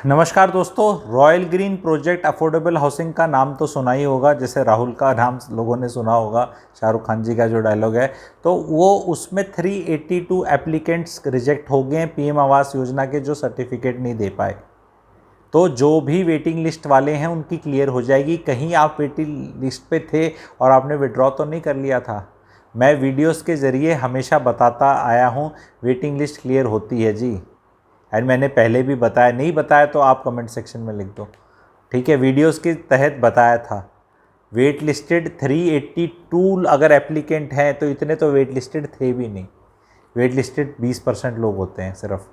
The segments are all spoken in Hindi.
नमस्कार दोस्तों। Royal green project affordable housing का नाम तो सुना ही होगा, जैसे राहुल का नाम लोगों ने सुना होगा, शाहरुख खान जी का जो डायलॉग है। तो वो उसमें 382 एप्लीकेंट्स रिजेक्ट हो गए पीएम आवास योजना के, जो सर्टिफिकेट नहीं दे पाए। तो जो भी वेटिंग लिस्ट वाले हैं उनकी क्लियर हो जाएगी। कहीं आप वेटिंग लिस्ट पे थे और आपने विड्रॉ तो नहीं कर लिया था। मैं वीडियोस के ज़रिए हमेशा बताता आया हूँ, वेटिंग लिस्ट क्लियर होती है जी। एंड मैंने पहले भी बताया, नहीं बताया तो आप कमेंट सेक्शन में लिख दो, ठीक है। वीडियोस के तहत बताया था। वेट लिस्टेड 382 अगर एप्लीकेंट हैं तो इतने तो वेट लिस्टेड थे भी नहीं। वेट लिस्टेड 20% लोग होते हैं सिर्फ।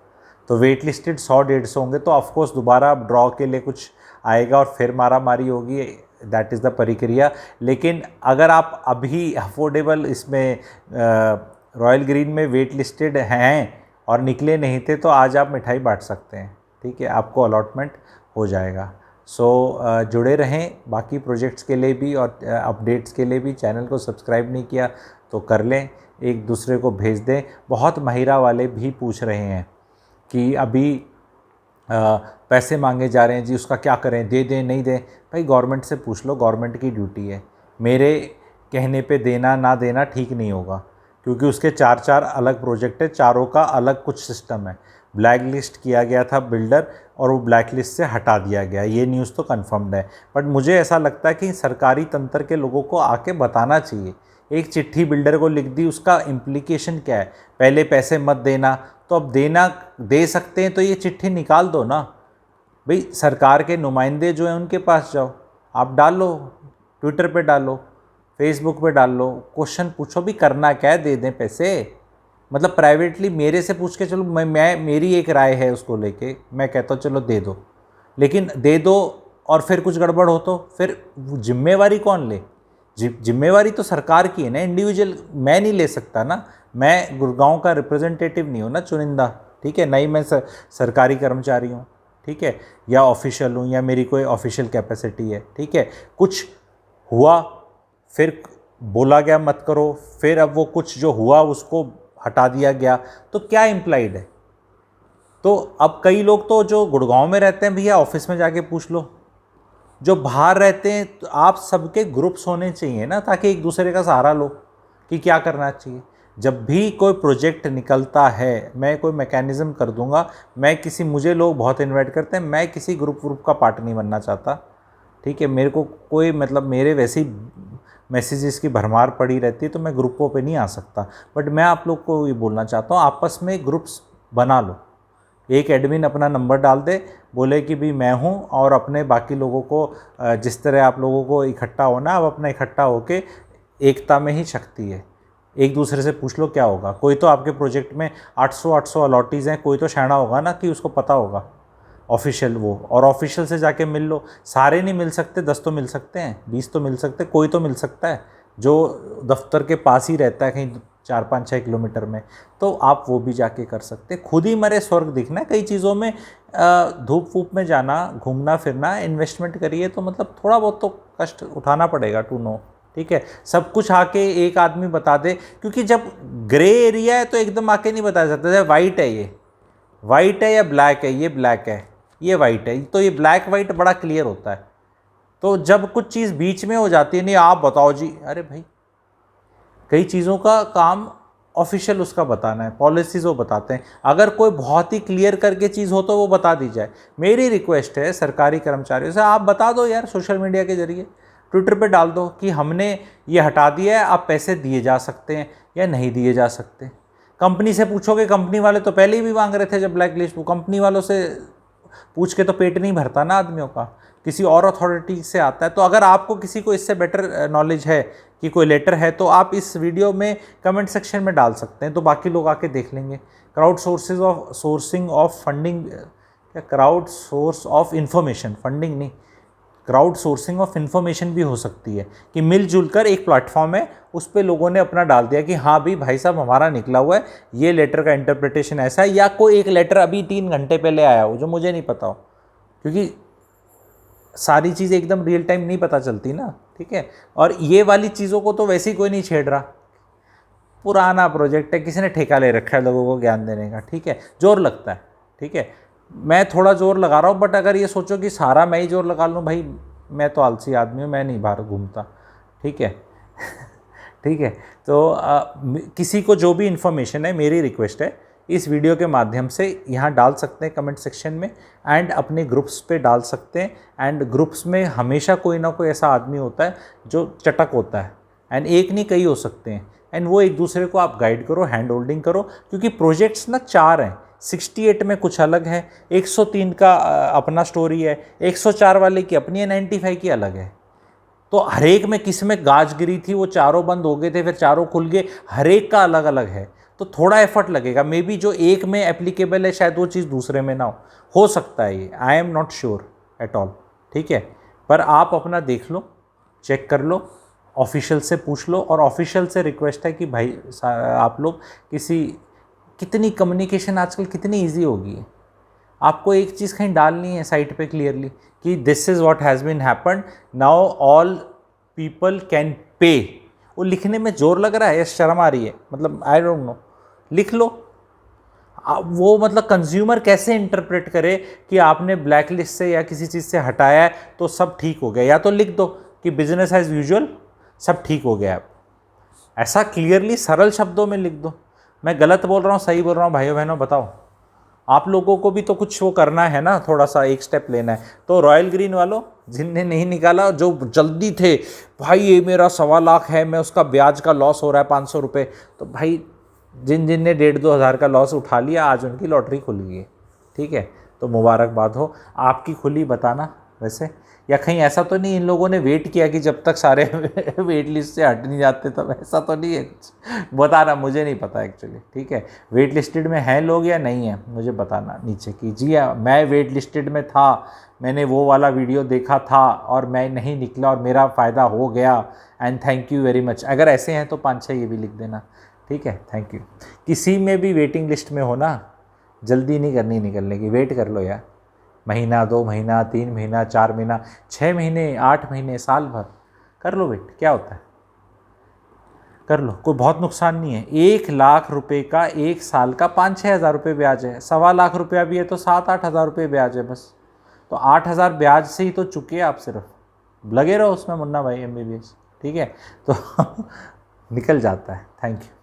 तो वेट लिस्टेड 100-150 होंगे तो ऑफकोर्स दोबारा ड्रॉ के लिए कुछ आएगा और फिर मारा मारी होगी। दैट इज़ द प्रक्रिया। लेकिन अगर आप अभी अफोर्डेबल इसमें रॉयल ग्रीन में वेट लिस्टेड हैं और निकले नहीं थे तो आज आप मिठाई बांट सकते हैं, ठीक है। आपको अलॉटमेंट हो जाएगा। जुड़े रहें बाकी प्रोजेक्ट्स के लिए भी और अपडेट्स के लिए भी। चैनल को सब्सक्राइब नहीं किया तो कर लें, एक दूसरे को भेज दें। बहुत महिरा वाले भी पूछ रहे हैं कि अभी पैसे मांगे जा रहे हैं जी, उसका क्या करें, दे दें नहीं दें। भाई गवर्नमेंट से पूछ लो, गवर्नमेंट की ड्यूटी है। मेरे कहने पे देना ना देना ठीक नहीं होगा, क्योंकि उसके 4 अलग प्रोजेक्ट है, चारों का अलग कुछ सिस्टम है। ब्लैक लिस्ट किया गया था बिल्डर और वो ब्लैक लिस्ट से हटा दिया गया, ये न्यूज़ तो कन्फर्म्ड है। बट मुझे ऐसा लगता है कि सरकारी तंत्र के लोगों को आके बताना चाहिए। एक चिट्ठी बिल्डर को लिख दी, उसका इम्प्लीकेशन क्या है? पहले पैसे मत देना, तो अब देना दे सकते हैं तो ये चिट्ठी निकाल दो ना भाई। सरकार के नुमाइंदे जो हैं उनके पास जाओ, आप डालो, ट्विटर पे डालो, फेसबुक पे डाल लो, क्वेश्चन पूछो भी, करना क्या है, दे दें पैसे। मतलब प्राइवेटली मेरे से पूछ के चलो, मैं मेरी एक राय है उसको लेके, मैं कहता हूँ चलो दे दो। लेकिन दे दो और फिर कुछ गड़बड़ हो तो फिर जिम्मेवारी कौन ले? जिम्मेवारी तो सरकार की है ना, इंडिविजुअल मैं नहीं ले सकता ना। मैं गुड़गांव का रिप्रेजेंटेटिव नहीं हूँ ना, चुनिंदा, ठीक है। नहीं मैं सरकारी कर्मचारी हूँ, ठीक है, या ऑफिशियल हूँ, या मेरी कोई ऑफिशियल कैपेसिटी है, ठीक है। कुछ हुआ, फिर बोला गया मत करो, फिर अब वो कुछ जो हुआ उसको हटा दिया गया, तो क्या इम्प्लाइड है? तो अब कई लोग तो जो गुड़गांव में रहते हैं, भैया ऑफिस में जाके पूछ लो। जो बाहर रहते हैं तो आप सबके ग्रुप्स होने चाहिए ना, ताकि एक दूसरे का सहारा लो कि क्या करना चाहिए। जब भी कोई प्रोजेक्ट निकलता है, मैं कोई मैकेनिज़्म कर दूंगा। मुझे लोग बहुत इनवाइट करते हैं, मैं किसी ग्रुप का पार्ट नहीं बनना चाहता, ठीक है। मेरे को कोई मतलब, मेरे वैसी मैसेजेस की भरमार पड़ी रहती है तो मैं ग्रुपों पे नहीं आ सकता। बट मैं आप लोग को ये बोलना चाहता हूँ, आपस में ग्रुप्स बना लो। एक एडमिन अपना नंबर डाल दे, बोले कि भी मैं हूँ, और अपने बाकी लोगों को जिस तरह आप लोगों को इकट्ठा होना, अब अपना इकट्ठा होके, एकता में ही शक्ति है। एक दूसरे से पूछ लो क्या होगा। कोई तो आपके प्रोजेक्ट में 800 अलॉटीज़ हैं, कोई तो शाना होगा ना कि उसको पता होगा ऑफिशियल वो, और ऑफिशियल से जाके मिल लो। सारे नहीं मिल सकते, 10 तो मिल सकते हैं, 20 तो मिल सकते, कोई तो मिल सकता है जो दफ्तर के पास ही रहता है, कहीं 4-5-6 किलोमीटर में, तो आप वो भी जाके कर सकते। खुद ही मरे स्वर्ग दिखना है कई चीज़ों में। धूप वूप में जाना, घूमना फिरना, इन्वेस्टमेंट करिए तो मतलब थोड़ा बहुत तो कष्ट उठाना पड़ेगा, टू नो, ठीक है। सब कुछ आके एक आदमी बता दे, क्योंकि जब ग्रे एरिया है तो एकदम आके नहीं बताया जाता। जैसे वाइट है, ये वाइट है या ब्लैक है, ये ब्लैक है, ये वाइट है, तो ये ब्लैक वाइट बड़ा क्लियर होता है। तो जब कुछ चीज़ बीच में हो जाती है, नहीं आप बताओ जी, अरे भाई कई चीज़ों का काम ऑफिशियल उसका बताना है, पॉलिसीज़ वो बताते हैं। अगर कोई बहुत ही क्लियर करके चीज़ हो तो वो बता दी जाए। मेरी रिक्वेस्ट है सरकारी कर्मचारियों से, आप बता दो यार, सोशल मीडिया के जरिए, ट्विटर पे डाल दो कि हमने ये हटा दिया है, आप पैसे दिए जा सकते हैं या नहीं दिए जा सकते। कंपनी से पूछोगे, कंपनी वाले तो पहले ही भी मांग रहे थे जब ब्लैक लिस्ट, कंपनी वालों से पूछ के तो पेट नहीं भरता ना आदमियों का, किसी और अथॉरिटी से आता है। तो अगर आपको किसी को इससे बेटर नॉलेज है कि कोई लेटर है, तो आप इस वीडियो में कमेंट सेक्शन में डाल सकते हैं, तो बाकी लोग आके देख लेंगे। क्राउड सोर्सिंग ऑफ फंडिंग, क्या crowd source of information, funding नहीं, क्राउड सोर्सिंग ऑफ इन्फॉर्मेशन भी हो सकती है कि मिलजुल कर एक प्लेटफॉर्म है, उस पर लोगों ने अपना डाल दिया कि हाँ भी भाई साहब हमारा निकला हुआ है, ये लेटर का इंटरप्रिटेशन ऐसा है, या कोई एक लेटर अभी 3 घंटे पहले आया हो जो मुझे नहीं पता हो, क्योंकि सारी चीज़ें एकदम रियल टाइम नहीं पता चलती ना, ठीक है। और ये वाली चीज़ों को तो वैसे ही कोई नहीं छेड़ रहा, पुराना प्रोजेक्ट है, किसी ने ठेका ले रखा है लोगों को ज्ञान देने का, ठीक है, जोर लगता है, ठीक है। मैं थोड़ा जोर लगा रहा हूँ, बट अगर ये सोचो कि सारा मैं ही जोर लगा लूँ, भाई मैं तो आलसी आदमी हूँ, मैं नहीं बाहर घूमता, ठीक है। ठीक है, तो किसी को जो भी इन्फॉर्मेशन है, मेरी रिक्वेस्ट है इस वीडियो के माध्यम से यहाँ डाल सकते हैं कमेंट सेक्शन में, एंड अपने ग्रुप्स पे डाल सकते हैं। एंड ग्रुप्स में हमेशा कोई ना कोई ऐसा आदमी होता है जो चटक होता है, एंड एक नहीं कई हो सकते हैं, एंड वो एक दूसरे को आप गाइड करो, हैंड होल्डिंग करो, क्योंकि प्रोजेक्ट्स ना 4 हैं। 68 में कुछ अलग है, 103 का अपना स्टोरी है, 104 वाले की अपनी है, 95 की अलग है। तो हर एक में किस में गाज गिरी थी, वो चारों बंद हो गए थे, फिर चारों खुल गए, हर एक का अलग अलग है। तो थोड़ा एफर्ट लगेगा, मे बी जो एक में एप्लीकेबल है शायद वो चीज़ दूसरे में ना हो सकता है, ये I am not sure at all, ठीक है। पर आप अपना देख लो, चेक कर लो, ऑफिशियल से पूछ लो, और ऑफिशियल से रिक्वेस्ट है कि भाई आप लोग कितनी कम्युनिकेशन आजकल कितनी ईजी हो गई है। आपको एक चीज़ कहीं डालनी है साइट पे क्लियरली कि this is what has been happened, now all people can pay. वो लिखने में जोर लग रहा है या शर्म आ रही है, मतलब आई डोंट नो, लिख लो। वो मतलब कंज्यूमर कैसे इंटरप्रेट करे कि आपने ब्लैक लिस्ट से या किसी चीज़ से हटाया है तो सब ठीक हो गया, या तो लिख दो कि बिजनेस एज यूजुअल सब ठीक हो गया। ऐसा क्लियरली सरल शब्दों में लिख दो। मैं गलत बोल रहा हूँ, सही बोल रहा हूँ, भाइयों बहनों बताओ। आप लोगों को भी तो कुछ वो करना है ना, थोड़ा सा एक स्टेप लेना है। तो रॉयल ग्रीन वालों जिनने नहीं निकाला, जो जल्दी थे, भाई ये मेरा 1.25 लाख है, मैं उसका ब्याज का लॉस हो रहा है 500 रुपये, तो भाई जिन ने 1,500-2 हज़ार का लॉस उठा लिया, आज उनकी लॉटरी खुल गई है, ठीक है। तो मुबारकबाद हो। आपकी खुली बताना वैसे, या कहीं ऐसा तो नहीं इन लोगों ने वेट किया कि जब तक सारे वेट लिस्ट से हट नहीं जाते तब, ऐसा तो नहीं है कुछ, बताना, मुझे नहीं पता एक्चुअली, ठीक है। वेट लिस्टेड में हैं लोग या नहीं है, मुझे बताना नीचे कीजिए। मैं वेट लिस्टेड में था, मैंने वो वाला वीडियो देखा था और मैं नहीं निकला और मेरा फ़ायदा हो गया, and thank you very much. अगर ऐसे हैं तो 5-6 ये भी लिख देना, ठीक है, थैंक यू। किसी में भी वेटिंग लिस्ट में हो ना, जल्दी नहीं करनी निकलने की, वेट कर लो यार, महीना, 2 महीना, 3 महीना, 4 महीना, 6 महीने, 8 महीने, साल भर कर लो वेट, क्या होता है, कर लो, कोई बहुत नुकसान नहीं है। 1 लाख रुपए का 1 साल का 5-6 हज़ार रुपये ब्याज है, 1.25 लाख रुपया भी है तो 7-8 हज़ार रुपये ब्याज है बस। तो 8,000 ब्याज से ही तो चुके आप, सिर्फ लगे रहो उसमें मुन्ना भाई MBBS, ठीक है। तो निकल जाता है। Thank you.